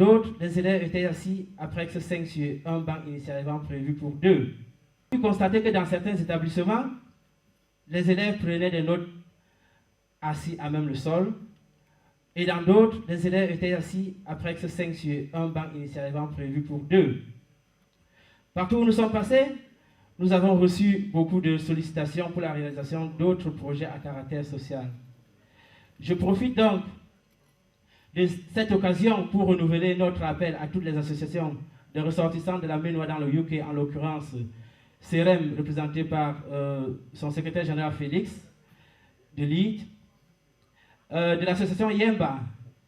D'autres, les élèves étaient assis après que 5 sur un banc initialement prévu pour 2. J'ai pu constater que dans certains établissements, les élèves prenaient des notes assis à même le sol, et dans d'autres, les élèves étaient assis après que 5 sur un banc initialement prévu pour 2. Partout où nous sommes passés, nous avons reçu beaucoup de sollicitations pour la réalisation d'autres projets à caractère social. Je profite donc de cette occasion pour renouveler notre appel à toutes les associations de ressortissants de la MENOA dans le UK, en l'occurrence CEREM, représenté par son secrétaire général Félix de Leeds, de l'association Yemba,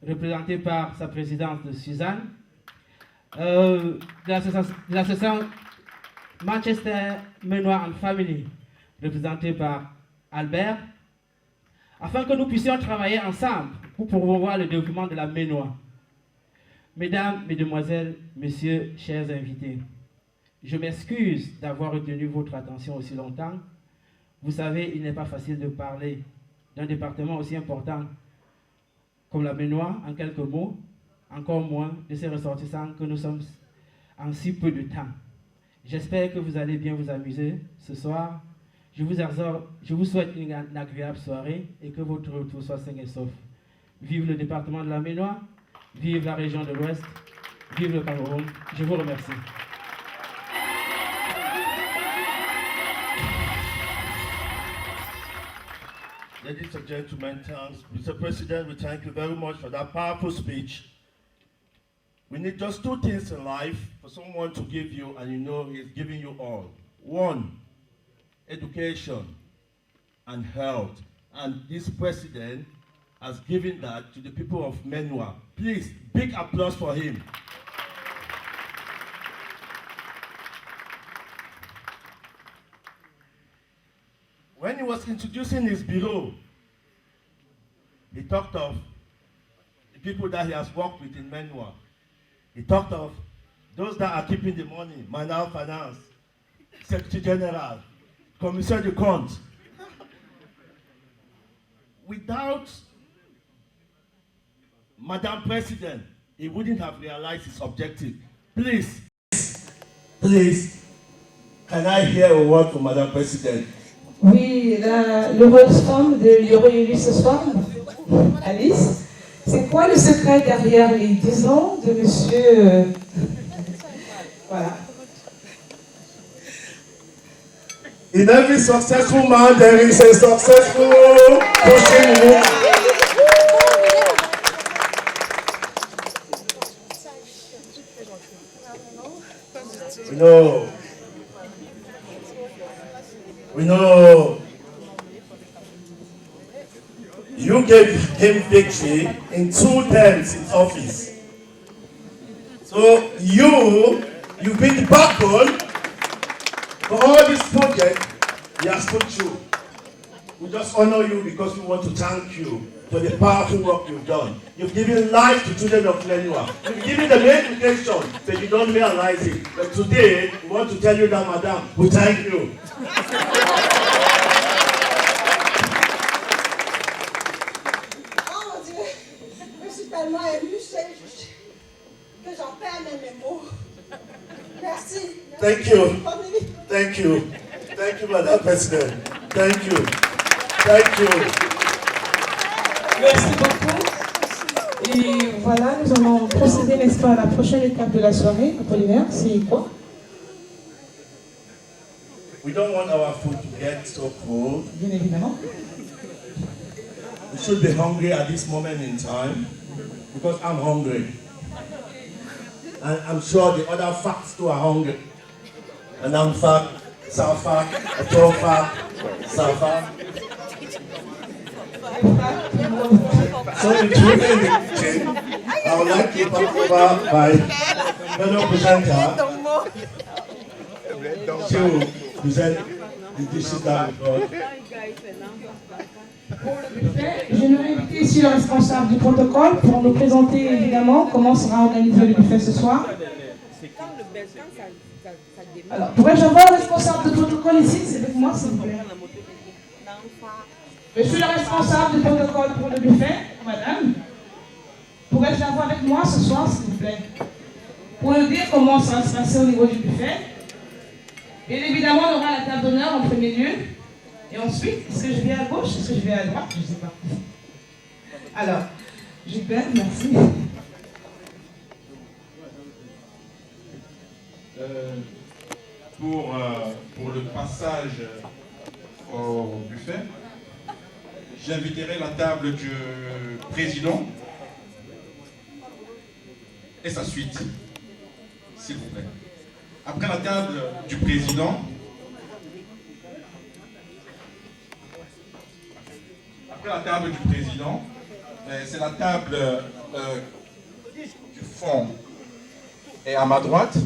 représentée par sa présidente Suzanne, de l'association Manchester MENOA and Family, représentée par Albert, afin que nous puissions travailler ensemble pour promouvoir le développement de la MENOA. Mesdames, Mesdemoiselles, Messieurs, chers invités, je m'excuse d'avoir retenu votre attention aussi longtemps. Vous savez, il n'est pas facile de parler d'un département aussi important comme la MENOA en quelques mots, encore moins de ces ressortissants que nous sommes en si peu de temps. J'espère que vous allez bien vous amuser ce soir. Je vous souhaite une agréable soirée et que votre retour soit sain et sauf. Vive le département de la MENOA, vive la région de l'Ouest, vive le Cameroun. Je vous remercie. Ladies and gentlemen, thanks. Mr. President, we thank you very much for that powerful speech. We need just 2 things in life for someone to give you, and you know he's giving you all. 1, education and health. And this president has given that to the people of MENOA. Please, big applause for him. When he was introducing his bureau, he talked of the people that he has worked with in MENOA. He talked of those that are keeping the money, Manal Finance, Secretary General, Commissaire de Comptes. Without Madam President, he wouldn't have realized his objective. Please, can I hear a word from Madam President? Oui, l'heureuse femme de l'Euro ce soir, Alice. C'est quoi le secret derrière les 10 ans de monsieur... Voilà. In every successful man, there is a successful pushing woman. We know you gave him victory in 2 terms in office. So you've been the backbone for all this project he has put through. We just honor you because we want to thank you for the powerful work you've done. You've given life to children of MENOA. You've given them education, but you don't realize it. But today, we want to tell you that, Madam, we thank you. Oh mon Dieu, je suis tellement émue, que j'en perds même mes mots. Merci. Thank you. Thank you. Thank you, Madam President. Thank you. Thank you. Merci beaucoup. Et voilà, nous allons procéder, n'est-ce pas, à la prochaine étape de la soirée. Apollinaire, c'est quoi? We don't want our food to get so cold. Bien évidemment. We should be hungry at this moment in time because I'm hungry. And I'm sure the other facts too are hungry. And I'm fat, Safa, Atofa, Safa. So it's really interesting. I would like to talk about my fellow presenter to present the dishes that we got. Je vais inviter ici le responsable du protocole pour nous présenter évidemment comment sera organisé le buffet ce soir. Alors, pourrais-je avoir le responsable du protocole ici? C'est avec moi, s'il vous plaît. Monsieur le responsable du protocole pour le buffet, madame. pourrais-je l'avoir avec moi ce soir, s'il vous plaît? Pour nous dire comment ça va se passer au niveau du buffet. Bien évidemment, on aura la table d'honneur en premier lieu. Et ensuite, est-ce que je vais à gauche? Est-ce que je vais à droite? Je ne sais pas. Alors, Gilbert, merci. Pour le passage au buffet, j'inviterai la table du président et sa suite, s'il vous plaît. Après la table du président, c'est la table du fond et à ma droite,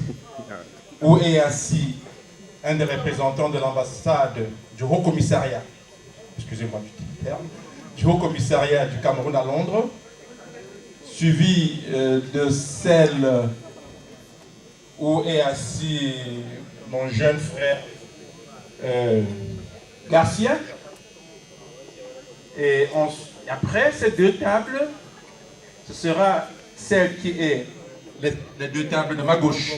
où est assis un des représentants de l'ambassade du Haut-Commissariat, excusez-moi du terme, du Haut-Commissariat du Cameroun à Londres, suivi de celle où est assis mon jeune frère Garcia. Et après ces deux tables, ce sera celle qui est les deux tables de ma gauche,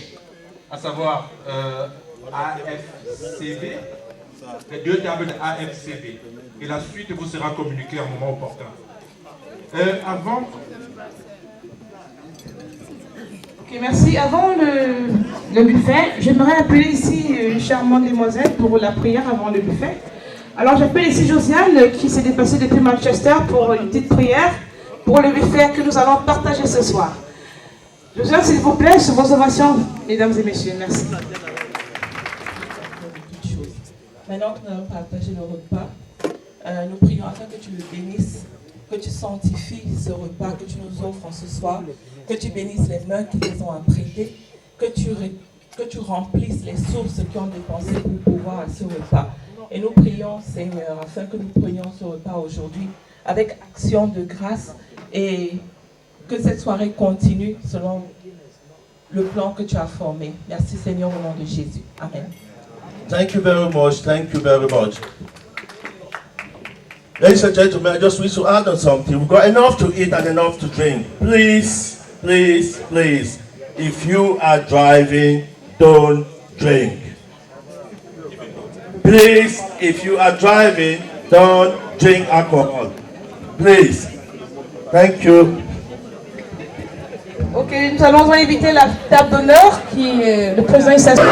à savoir AFCB, les deux tables de AFCB. Et la suite vous sera communiquée à un moment opportun. Ok, merci. Avant le buffet, j'aimerais appeler ici une charmante demoiselle pour la prière avant le buffet. Alors j'appelle ici Josiane qui s'est déplacée depuis Manchester pour une petite prière pour le buffet que nous allons partager ce soir. Josiane, s'il vous plaît, sur vos ovations, mesdames et messieurs. Merci. Maintenant que nous allons partager le repas, nous prions afin que tu le bénisses, que tu sanctifies ce repas que tu nous offres en ce soir, que tu bénisses les mains qui les ont apprêtés, que tu remplisses les sources qui ont dépensé pour pouvoir à ce repas. Et nous prions, Seigneur, afin que nous prenions ce repas aujourd'hui avec action de grâce et que cette soirée continue selon le plan que tu as formé. Merci, Seigneur, au nom de Jésus. Amen. Thank you very much. Thank you very much. Ladies and gentlemen, I just wish to add on something. We've got enough to eat and enough to drink. Please, please, please, if you are driving, don't drink. Please, if you are driving, don't drink alcohol. Please. Thank you. Ok, nous allons inviter la table d'honneur qui le président il s'assoit.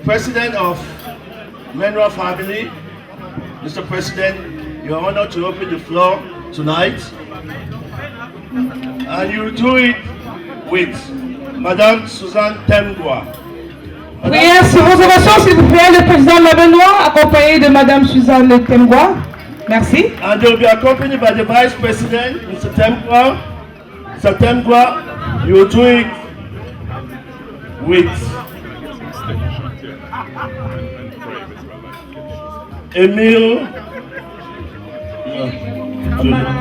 President of Menra family, Mr. President, you are honored to open the floor tonight. And you do it with Madame Suzanne Temgwa. Prière sur vos ovations, s'il vous plaît, le président Labenois, accompagné de Madame Suzanne Temgwa. Merci. And they will be accompanied by the Vice President, Mr. Temgwa. Mr. Temgwa, you will do it with Emile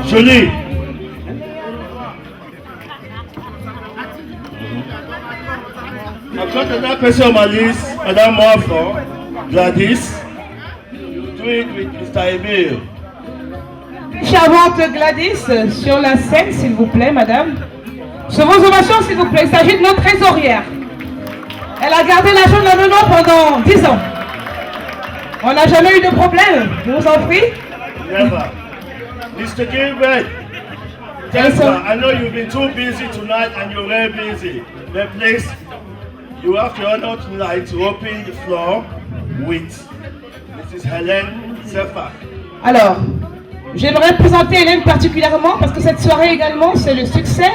Jolie. I've got another person on my list, Madame Morford, Gladys. You do it with Mr. Emile. Charmante Gladys, sur la scène, s'il vous plaît, madame. Sur vos ovations, s'il vous plaît, il s'agit de notre trésorière. Elle a gardé l'argent de Labenois pendant 10 ans. On n'a jamais eu de problème, je vous en prie. Never. Mr. Gilbert, I know you've been too busy tonight and you're very busy. But please, you have the honor tonight to open the floor with Mrs. Hélène Sefa. Alors, j'aimerais présenter Hélène particulièrement parce que cette soirée également, c'est le succès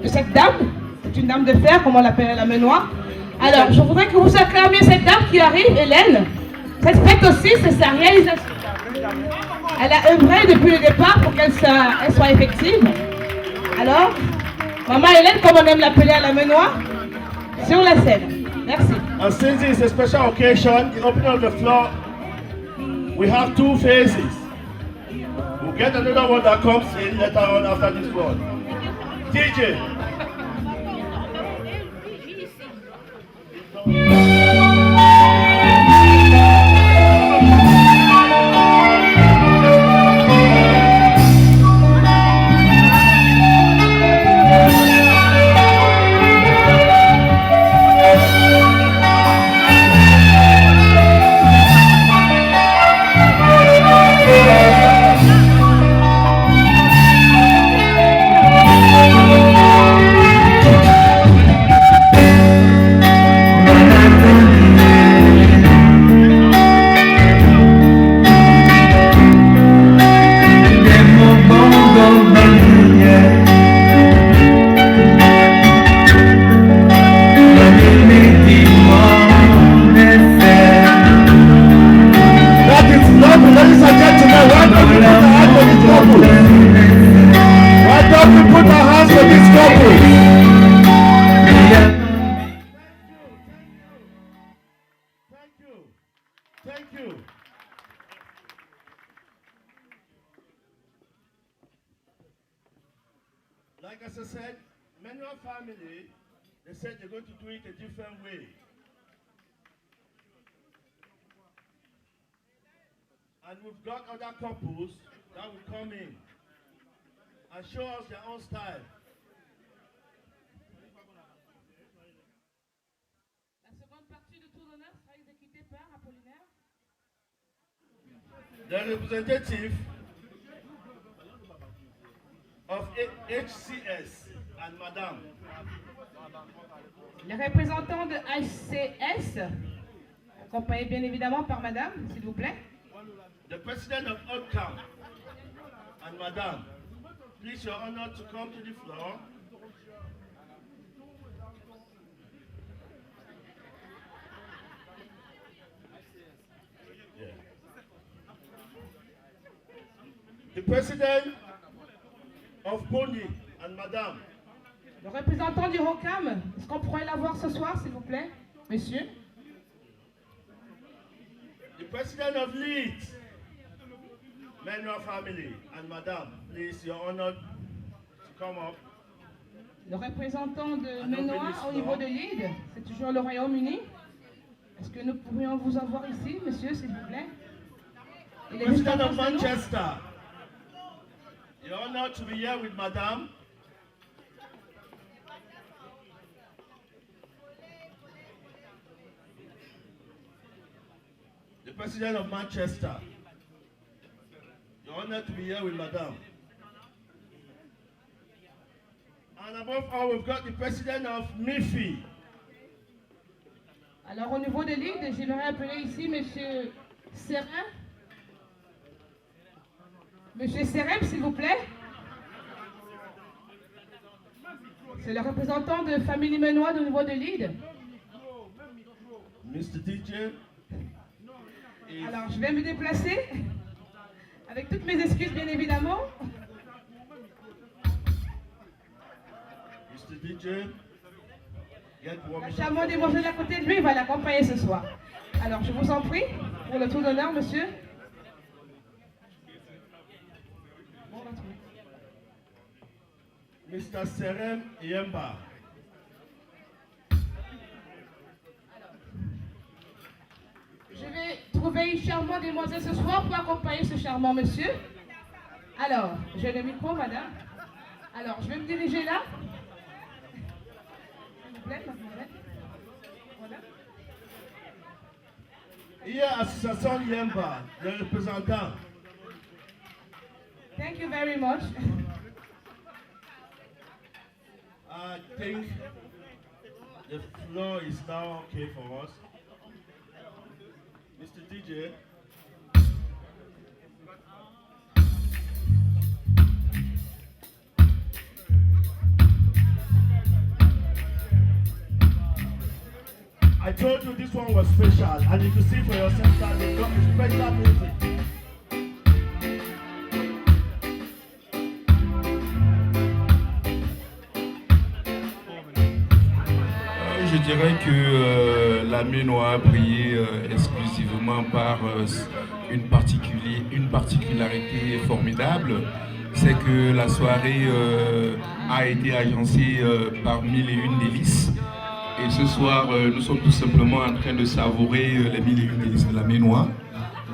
de cette dame. C'est une dame de fer, comme on l'appelle à la Menois. Alors, je voudrais que vous acclamiez cette dame qui arrive, Hélène. Cette fête aussi, c'est sa réalisation. Elle a œuvré depuis le départ pour qu'elle soit effective. Alors, Maman Hélène, comme on aime l'appeler à la Menois, sur la scène. Merci. And since it's a special occasion, the opening of the floor We have two phases. We'll get another one that comes in later on after this one. DJ. Like as I said, Manuel family, they said they're going to do it a different way. And we've got other couples that will come in and show us their own style. La seconde partie du tour d'honneur sera exécutée par Apollinaire. The representative of HCS and Madame. Les représentants de HCS, accompagnés bien évidemment par Madame, s'il vous plaît. The president of OutCam and Madame, please your honor to come to the floor. Yeah. The president of Pony and Madame. Le représentant du HOCAM, est-ce qu'on pourrait l'avoir ce soir, s'il vous plaît, monsieur? The president of Leeds, Manuel family and Madame, please, your honor to come up. Le représentant de Menoa au niveau de Leeds, c'est toujours le Royaume-Uni. Est-ce que nous pourrions vous avoir ici, monsieur, s'il vous plaît? Et les President of représentants de nous? Manchester, your honor to be here with Madame. The president of Manchester, you're honored to be here with Madame. And above all, we've got the president of MIFI. Alors, au niveau de Leeds, j'aimerais appeler ici monsieur Serem. Monsieur Serem, s'il vous plaît. C'est le représentant de Famille Menois au niveau de Leeds. Mr. DJ. Alors, je vais me déplacer, avec toutes mes excuses, bien évidemment. Mr. DJ. La charmante demoiselle à côté de lui va l'accompagner ce soir. Alors, je vous en prie, pour le tour d'honneur, monsieur. Mr. Serem Yemba. Je vais trouver une charmante demoiselle ce soir pour accompagner ce charmant monsieur. Alors, j'ai le micro, madame. Alors, je vais me diriger là. S'il vous plaît, mademoiselle. Voilà. Il y a Association Yemba, le représentant. Thank you very much. I think the floor is now okay for us. Mr. DJ. I told you this one was special, and you can see for yourself that they got special music. Je dirais que la Menoa a brillé exclusivement par une particularité formidable, c'est que la soirée a été agencée par 1001 délices. Et ce soir, nous sommes tout simplement en train de savourer les 1001 délices de la Ménois,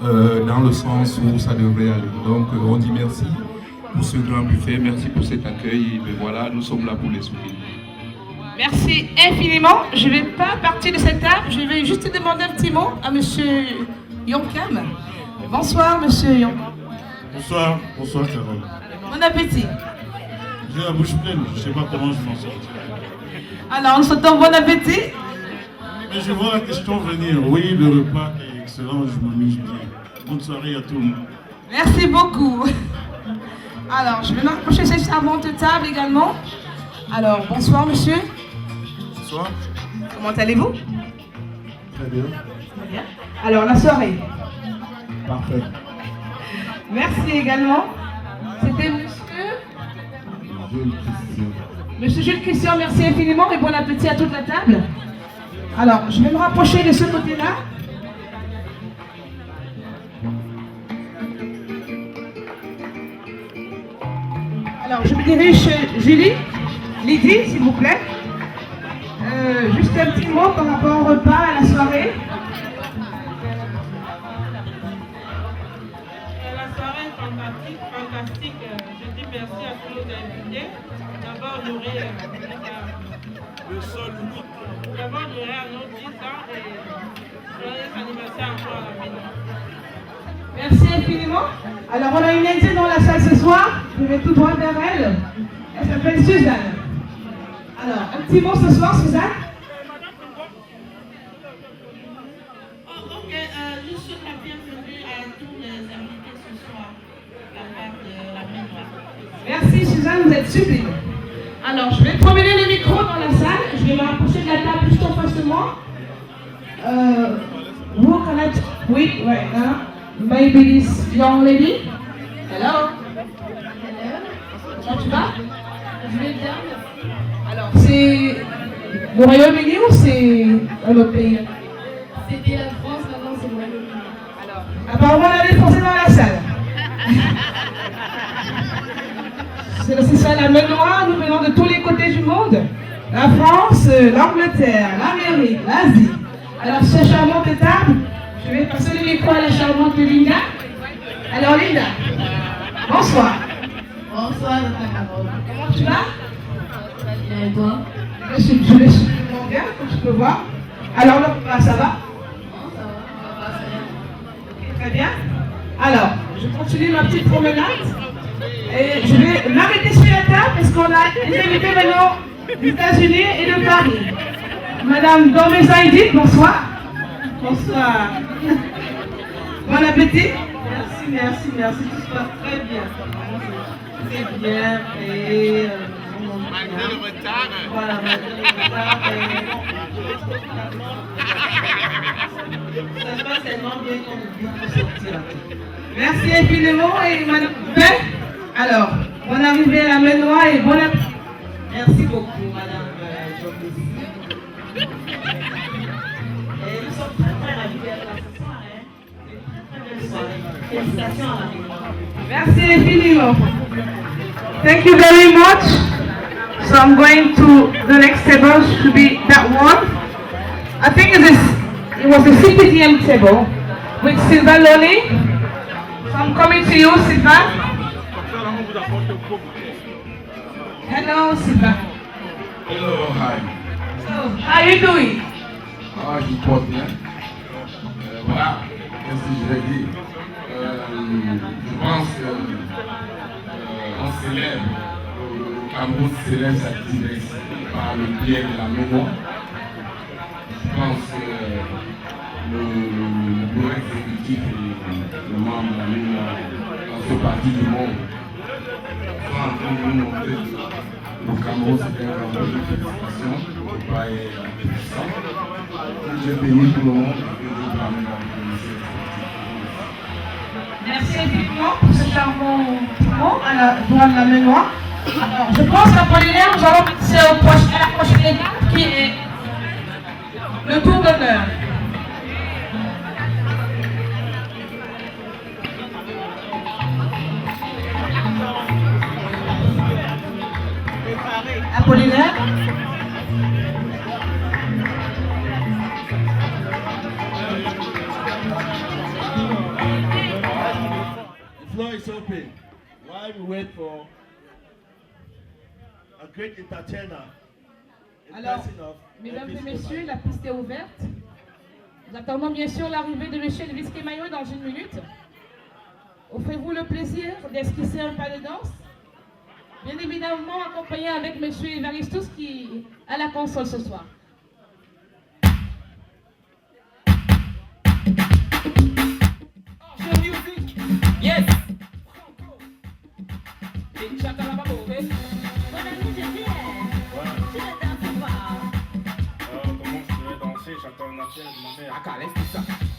dans le sens où ça devrait aller. Donc on dit merci pour ce grand buffet, merci pour cet accueil. Et voilà, nous sommes là pour les soutenir. Merci infiniment. Je ne vais pas partir de cette table. Je vais juste demander un petit mot à M. Yonkam. Bonsoir, M. Yonkam. Bonsoir, Carole. Bon appétit. J'ai la bouche pleine, je ne sais pas comment je m'en sortir. Alors, nous souhaitons bon appétit. Mais je vois la question venir. Oui, le repas est excellent, je m'amuse bien. Bonne soirée à tout le monde. Merci beaucoup. Alors, je vais m'approcher de cette charmante table également. Alors, bonsoir, monsieur. Bonsoir. Comment allez-vous? Très bien. Très bien. Alors, la soirée. Parfait. Merci également. C'était Monsieur Jules Christian, merci infiniment et bon appétit à toute la table. Alors, je vais me rapprocher de ce côté-là. Alors, je me dirige chez Julie, Lydie, s'il vous plaît. Juste un petit mot par rapport au repas, à la soirée. La soirée est fantastique. Je dis merci à tous nos invités. D'abord, il y aurait le sol unique. D'abord, il y aurait un autre 10 ans et joyeux anniversaire encore à la maison. Merci infiniment. Alors, on a une indienne dans la salle ce soir. Je vais tout droit vers elle. Elle s'appelle Suzanne. Alors, un petit mot ce soir, Suzanne. Ok, je souhaite la bienvenue à tous les invités ce soir, la part de la Ménois. Merci Suzanne, vous êtes sublime. Alors, je vais promener le micro dans la salle. Je vais me rapprocher de la table juste en face de moi. Who can I talk with right now? Maybe this young lady. Hello. Hello. Comment tu vas? Je vais bien. Alors, c'est le Royaume-Uni ou c'est un autre pays? C'était la France, maintenant c'est le Royaume-Uni. Alors, apparemment, on a des Français dans la salle. C'est ça la Ménois, nous venons de tous les côtés du monde. La France, l'Angleterre, l'Amérique, l'Asie. Alors, ce charmante table, je vais passer le micro à la charmante Linda. Alors, Linda, bonsoir. Bonsoir, Dr. Carole. Comment tu vas? Très bien, et toi? Je vais bien, comme tu peux voir. Alors, là, ça va? Non, ça va, on va passer. Très bien. Alors, je continue ma petite promenade. Et je vais m'arrêter sur la table parce qu'on a des invités maintenant des États-Unis et de Paris. Madame Gomez-Aïdit, bonsoir. Bonsoir. Bon appétit. Merci. Tout se passe très bien. C'est bien et malgré le retard. Voilà, malgré le retard. Ça se passe tellement bien qu'on oublie de sortir. Merci infiniment et madame Père. Alors, bonne arrivée à la Ménois et bon appétit. Merci beaucoup, madame Jolis. Et nous sommes très ravis d'être là ce soir. C'est une très belle soirée. Félicitations à la Ménois. Merci infiniment. Thank you very much. So I'm going to the next table, should be that one. I think it was a CPDM table with Sylvain Loli. So I'm coming to you, Sylvain. Hello, Sylvain. Hello, hi. So, how are you doing? Ah, je porte bien. Voilà, qu'est-ce que je vais dire? Je pense qu'on célèbre, le Cameroun célèbre sa diversité par le biais de la Ménois. Je pense que le bureau exécutif et le membre de la Ménois dans ce parti du monde sont en train de nous montrer que le Cameroun c'est un grand pays de félicitations, le repas est puissant. J'ai béni tout le monde et que Dieu vous amène à vous connaître. Merci infiniment pour ce charmant mot à la douane de la Ménois. Alors, je pense qu'Apollinaire, nous allons passer à la prochaine étape qui est le tour d'honneur. Apollinaire. The floor is open. While we wait for a great entertainer. Alors, mesdames et messieurs, la piste est ouverte. Nous attendons bien sûr l'arrivée de M. Elvis Kemayo dans une minute. Offrez-vous le plaisir d'esquisser un pas de danse. Bien évidemment, accompagné avec M. Evaristus qui est à la console ce soir. Yes.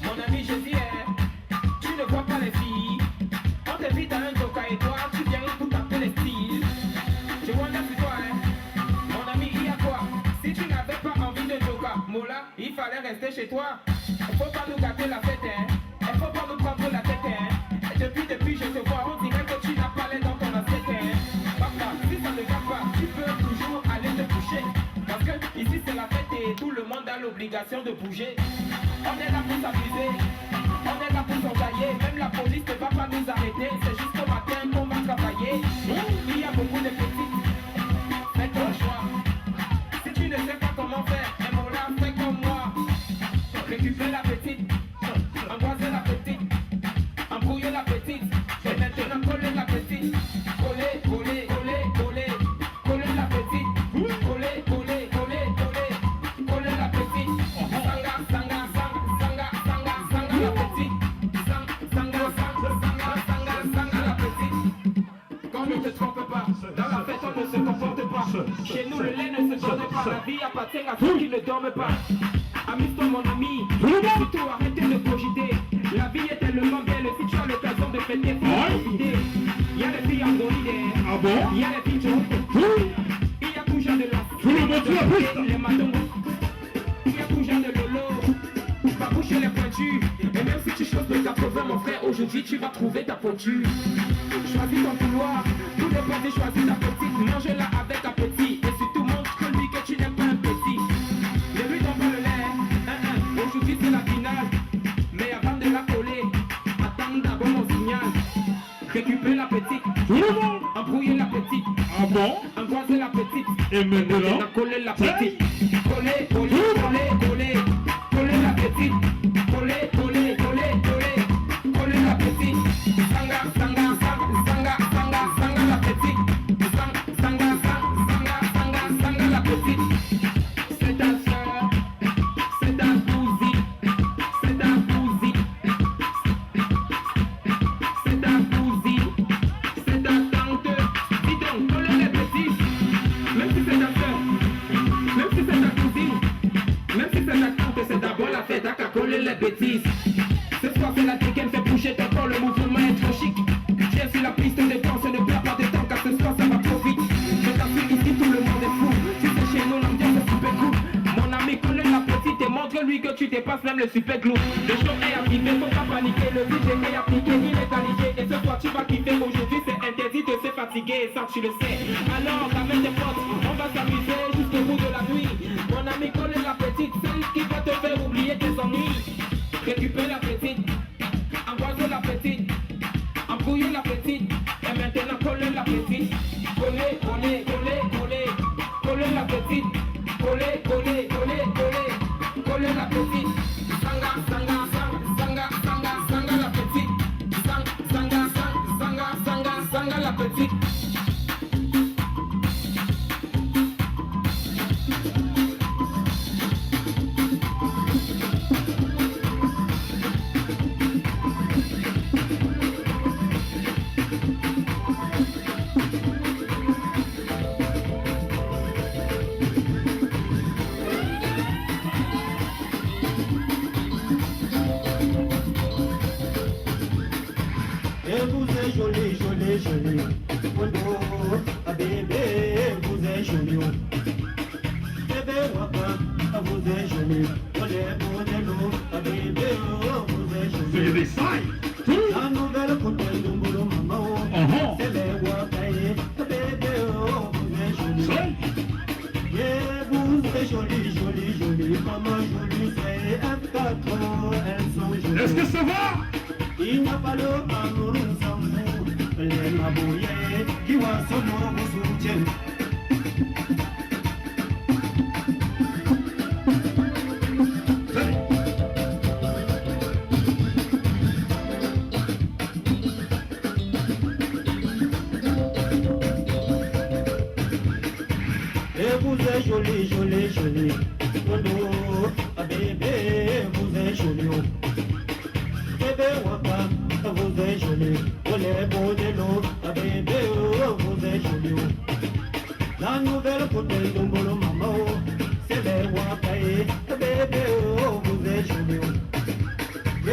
Mon ami, je dis, tu ne vois pas les filles. On t'invite à un joker et toi, tu viens pour taper les styles. Je vois là sur toi, mon ami, il y a quoi? Si tu n'avais pas envie de joker, Mola, il fallait rester chez toi. Il faut pas nous gâter la fête, il faut pas nous prendre la tête, Depuis, je te vois, on dirait que tu n'as pas l'air dans ton assiette, Papa, si ça ne va pas, tu peux toujours aller te coucher. Parce que ici c'est la fête et tout le monde a l'obligation de bouger. On est là pour s'amuser, on est là pour s'enjailler. Même la police ne va pas nous arrêter, c'est jusqu'au matin qu'on va travailler. Il y a beaucoup de petites, fais ton choix. Si tu ne sais pas comment faire, Mola, fais comme moi. Récupère la petite, embrasser la petite, embrouiller la petite, et maintenant coller la petite. Coller, coller, coller, coller, coller la petite. Coller, coller, coller, coller, coller la petite. Sanga, sanga, sanga, sanga, sanga, sanga la petite. Sanga, sanga, sanga, sanga, sanga la petite. Quand ne te trompe pas, dans la fête on ne se comporte pas. Chez nous le lait ne se donne pas, la vie appartient à ceux qui ne dorment pas. Amuse-toi mon ami, et surtout arrêtez de cogiter. La vie est tellement belle, si tu as l'occasion de fêter, faut profiter. Il y a des filles androïdes, il y a des filles jaunes, il y a Kouja de la les matons, il y a Kouja de Lolo, va coucher les pointus. Et même si tu choses de 80 mon frère, aujourd'hui tu vas trouver ta pointure. Choisis ton couloir, tout dépend de choisir ta petite. Mange-la avec appétit, et surtout montre-lui que tu n'aimes pas un petit. Ne lui donne pas le lait, aujourd'hui c'est la finale. Mais avant de la coller, attends d'abord mon signal. Récupère la petite, embrouiller la petite, embrasser la petite, et maintenant coller la petite. Coller, coller, coller, coller, coller la petite. Coller, coller, coller, coller, coller la petite. Sanga, sanga, sanga, sanga, sanga, sanga la petite. Sanga, sanga, sanga, sanga, sanga la petite. C'est ta soeur, c'est ta cousine, c'est ta cousine, c'est ta cousine, c'est ta tante. Dis donc, coller les petites. Même si c'est ta soeur, même si c'est ta cousine, même si c'est ta tante, c'est d'abord la fête à coller les bêtises. Ce soir c'est la chicken, fait bouger ton corps, le mouvement est trop chic. Tu es sur la piste de danse, ne perds pas de temps car ce soir ça va trop vite. Je t'assure ici tout le monde est fou, si c'est chez nous l'ambiance est super cool. Mon ami colle la petite et montre-lui que tu dépasses même le super glue. Le show est activé, faut pas paniquer, le DJ est appliqué, il est qualifié. Et ce soir tu vas kiffer, aujourd'hui c'est interdit de se fatiguer, et ça tu le sais. Alors ramène tes potes, on va s'amuser jusqu'au bout de la nuit. Mon ami colle la petite, celle qui va te faire oublier tes ennuis. Récupère la petite, embrasser la petite, embrouiller la petite, et maintenant coller la petite. Coller, coller, coller, coller, coller la petite. Coller, coller, coller, coller, coller la petite. Sanga, sanga, sanga, sanga, sanga, sanga la petite. Sanga, sanga, sanga, sanga, sanga la petite. Et vous êtes joli, joli, joli. Oh, oh, bébé, vous êtes joli. Bébé, papa, vous êtes joli. Bébé, vous êtes joli. La nouvelle coupelle de Mboulou Maman. C'est les Wakaye. Bébé, vous êtes joli. Il n'y a pas le Cameroun sans vous. Les Mabouillés qui voient son nom vous soutiennent. Et vous êtes joli, joli, joli. Dodo, ah bébé, vous êtes joli. Bébé Waka, vous êtes joli. Olé Bodelo, ah bébé, vous êtes joli. La nouvelle côté de Mbolo Mama, c'est les Wakae, ah bébé, vous êtes joli. Et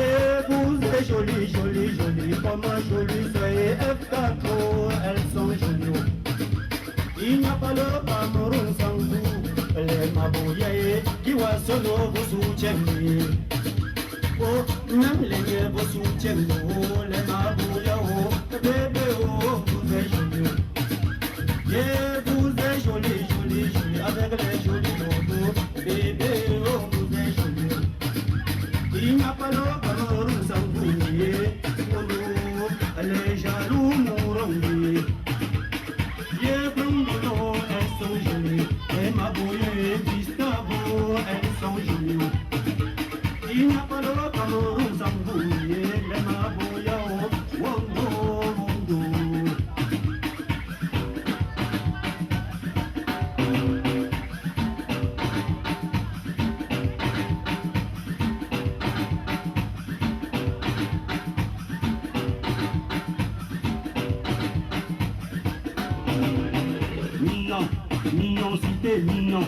vous êtes joli, joli, joli. Comment joli soyez F4, elles sont jolies. Il n'y a pas le Cameroun sans vous. Les Mabouillés qui voient son nom vous soutiennent. Oh, même les miens vous soutiennent. Oh, les Mabouillés, oh, bébé, oh, vous êtes jolis. Yeah, vous êtes jolis, jolis, jolis. Avec les jolis logos. Bébé, oh, vous êtes jolis. Il n'y a pas le Cameroun sans vous. Oh, non, les jaloux mourront. Yeah, Bruno, elles sont jolies. Et Mabouillé, Gustavo, elles sont jolies. Il n'y a pas de Cameroun sans vous. Les Mabouillé, Wondo, Wondo. Mignon, cité, mignon.